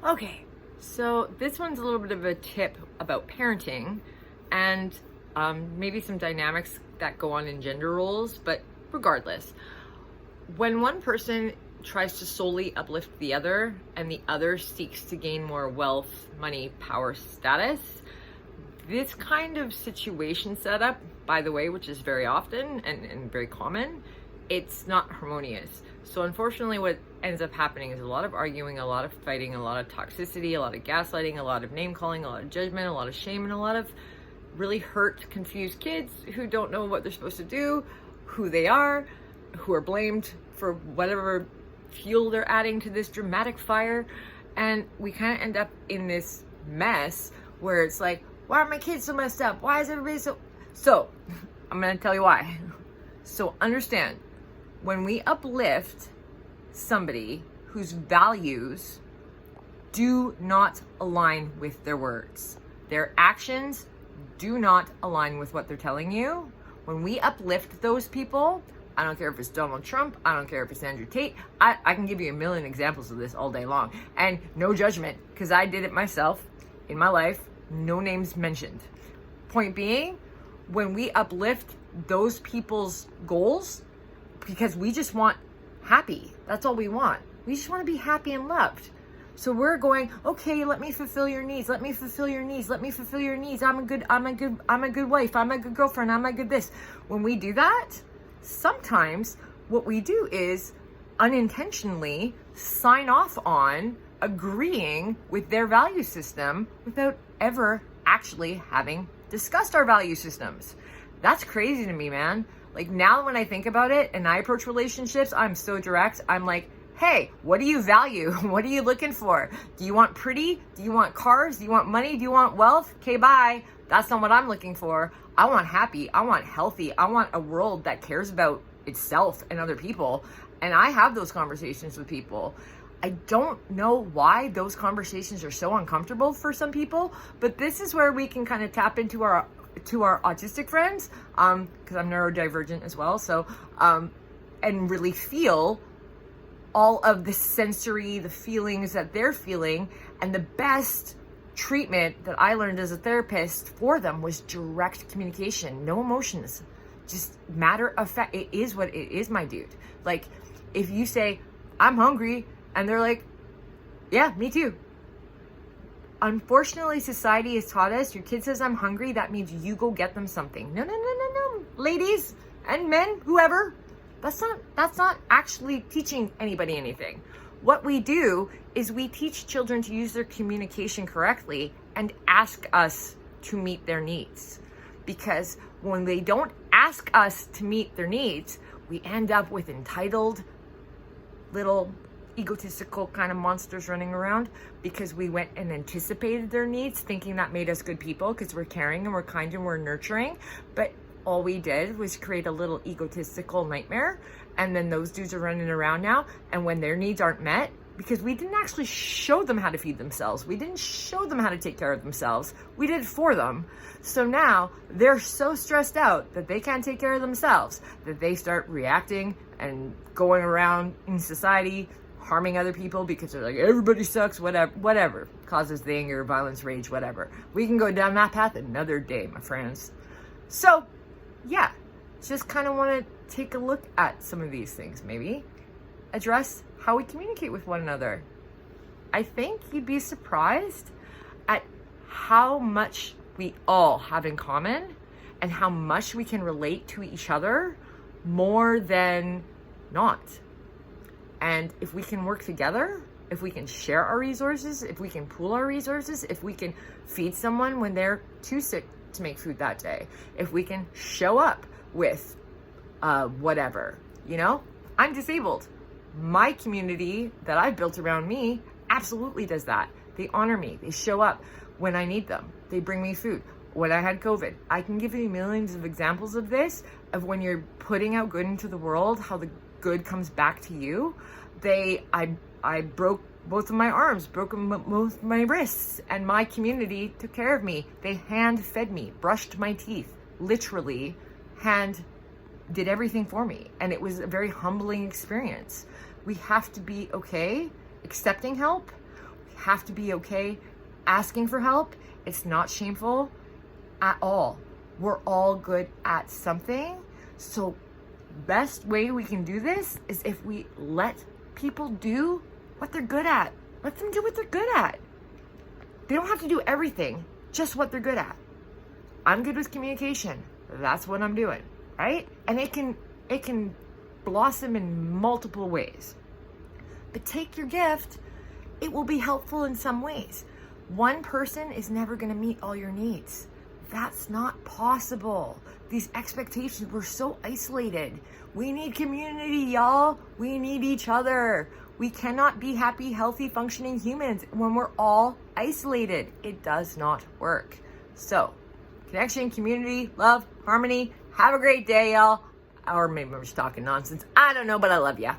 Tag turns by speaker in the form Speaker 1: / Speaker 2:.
Speaker 1: Okay, so this one's a little bit of a tip about parenting and maybe some dynamics that go on in gender roles, but regardless, when one person tries to solely uplift the other and the other seeks to gain more wealth, money, power, status, this kind of situation setup, by the way, which is very often and very common, it's not harmonious. So unfortunately, what ends up happening is a lot of arguing, a lot of fighting, a lot of toxicity, a lot of gaslighting, a lot of name calling, a lot of judgment, a lot of shame, and a lot of really hurt, confused kids who don't know what they're supposed to do, who they are, who are blamed for whatever fuel they're adding to this dramatic fire. And we kind of end up in this mess where it's like, why are my kids so messed up? Why is everybody so I'm going to tell you why. So understand, when we uplift somebody whose values do not align with their words, their actions do not align with what they're telling you, when we uplift those people, I don't care if it's Donald Trump, I don't care if it's Andrew Tate, I can give you a million examples of this all day long. And no judgment, because I did it myself in my life, no names mentioned. Point being, when we uplift those people's goals, because we just want happy. That's all we want. We just want to be happy and loved. So we're going, okay, let me fulfill your needs. Let me fulfill your needs. Let me fulfill your needs. I'm a good wife. I'm a good girlfriend. I'm a good this. When we do that, sometimes what we do is unintentionally sign off on agreeing with their value system without ever actually having discussed our value systems. That's crazy to me, man. Like, now when I think about it and I approach relationships, I'm so direct. I'm like, hey, what do you value? What are you looking for? Do you want pretty? Do you want cars? Do you want money? Do you want wealth? Okay, bye. That's not what I'm looking for. I want happy. I want healthy. I want a world that cares about itself and other people. And I have those conversations with people. I don't know why those conversations are so uncomfortable for some people, but this is where we can kind of tap into our autistic friends, because I'm neurodivergent as well. So, and really feel all of the sensory, the feelings that they're feeling. And the best treatment that I learned as a therapist for them was direct communication, no emotions, just matter of fact. It is what it is, my dude. Like, if you say, I'm hungry, and they're like, yeah, me too. Unfortunately, society has taught us, your kid says I'm hungry, that means you go get them something. No. Ladies and men, whoever, that's not actually teaching anybody anything. What we do is we teach children to use their communication correctly and ask us to meet their needs. Because when they don't ask us to meet their needs, we end up with entitled little egotistical kind of monsters running around because we went and anticipated their needs, thinking that made us good people because we're caring and we're kind and we're nurturing. But all we did was create a little egotistical nightmare. And then those dudes are running around now. And when their needs aren't met, because we didn't actually show them how to feed themselves, we didn't show them how to take care of themselves, we did it for them. So now they're so stressed out that they can't take care of themselves that they start reacting and going around in society harming other people because they're like, everybody sucks, whatever causes the anger, violence, rage, whatever. We can go down that path another day, my friends. So yeah, just kind of want to take a look at some of these things, maybe address how we communicate with one another. I think you'd be surprised at how much we all have in common and how much we can relate to each other more than not. And if we can work together, if we can share our resources, if we can pool our resources, if we can feed someone when they're too sick to make food that day, if we can show up with whatever, I'm disabled. My community that I've built around me absolutely does that. They honor me. They show up when I need them. They bring me food. When I had COVID, I can give you millions of examples of this, of when you're putting out good into the world, how the good comes back to you. I broke both of my arms, broke both of my wrists, and my community took care of me. They hand fed me, brushed my teeth, literally did everything for me. And it was a very humbling experience. We have to be okay accepting help. We have to be okay asking for help. It's not shameful at all. We're all good at something. So best way we can do this is if we let people do what they're good at. Let them do what they're good at. They don't have to do everything, just what they're good at. I'm good with communication. That's what I'm doing, right? And it can blossom in multiple ways. But take your gift, it will be helpful in some ways. One person is never going to meet all your needs. That's not possible. These expectations, we're so isolated. We need community, y'all. We need each other. We cannot be happy, healthy, functioning humans when we're all isolated. It does not work. So, connection, community, love, harmony. Have a great day, y'all. Or maybe I'm just talking nonsense. I don't know, but I love ya.